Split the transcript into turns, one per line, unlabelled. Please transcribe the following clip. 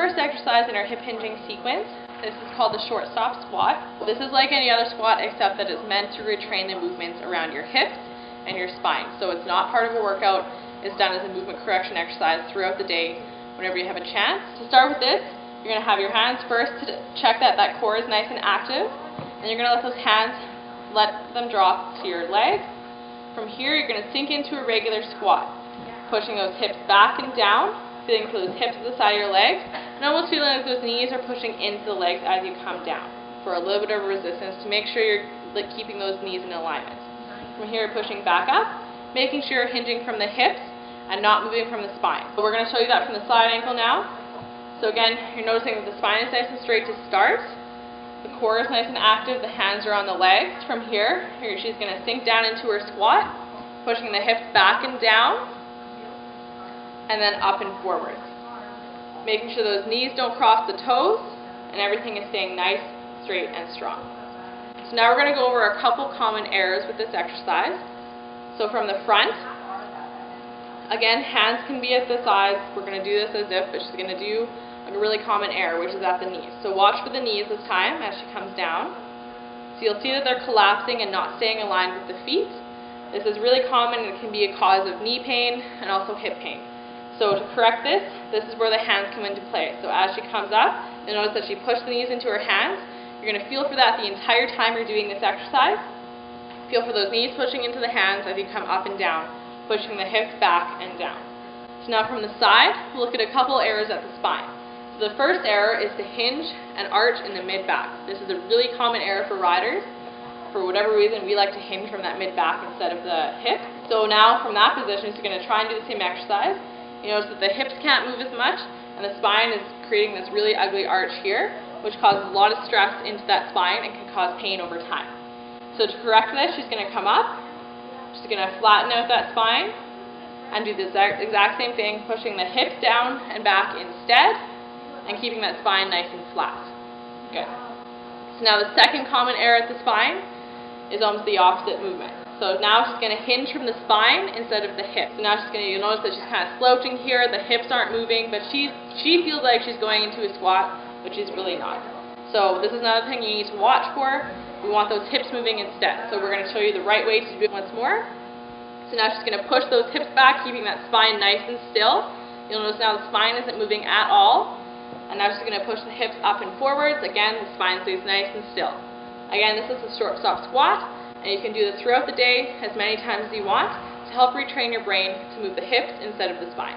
first exercise in our hip hinging sequence. This is called the shortstop squat. This is like any other squat except that it's meant to retrain the movements around your hips and your spine. So it's not part of a workout. It's done as a movement correction exercise throughout the day whenever you have a chance. To start with this, you're going to have your hands first to check that that core is nice and active. And you're going to let those hands, let them drop to your legs. From here, you're going to sink into a regular squat, pushing those hips back and down, feeling those hips to the side of your legs, and almost feeling like those knees are pushing into the legs as you come down for a little bit of resistance to make sure you're keeping those knees in alignment. From here, pushing back up, making sure you're hinging from the hips and not moving from the spine. So we're going to show you that from the side ankle now. So again, you're noticing that the spine is nice and straight to start. The core is nice and active. The hands are on the legs. From here, she's going to sink down into her squat, pushing the hips back and down, and then up and forward. Making sure those knees don't cross the toes, and everything is staying nice, straight, and strong. So now we're going to go over a couple common errors with this exercise. So from the front, again, hands can be at the sides. We're going to do this as if, but she's going to do a really common error, which is at the knees. So watch for the knees this time as she comes down. So you'll see that they're collapsing and not staying aligned with the feet. This is really common and it can be a cause of knee pain and also hip pain. So to correct this, this is where the hands come into play. So as she comes up, you'll notice that she pushed the knees into her hands. You're going to feel for that the entire time you're doing this exercise. Feel for those knees pushing into the hands as you come up and down, pushing the hips back and down. So now from the side, we'll look at a couple errors at the spine. So the first error is to hinge and arch in the mid-back. This is a really common error for riders. For whatever reason, we like to hinge from that mid-back instead of the hip. So now from that position, she's going to try and do the same exercise. You notice that the hips can't move as much, and the spine is creating this really ugly arch here, which causes a lot of stress into that spine and can cause pain over time. So to correct this, she's going to come up, she's going to flatten out that spine, and do the exact same thing, pushing the hips down and back instead, and keeping that spine nice and flat. Good. So now the second common error at the spine is almost the opposite movement. So now she's going to hinge from the spine instead of the hips. So now you'll notice that she's kind of slouching here, the hips aren't moving, but she feels like she's going into a squat, but she's really not. So this is another thing you need to watch for. We want those hips moving instead. So we're going to show you the right way to do it once more. So now she's going to push those hips back, keeping that spine nice and still. You'll notice now the spine isn't moving at all. And now she's going to push the hips up and forwards. Again, the spine stays nice and still. Again, this is a shortstop squat. And you can do this throughout the day as many times as you want to help retrain your brain to move the hips instead of the spine.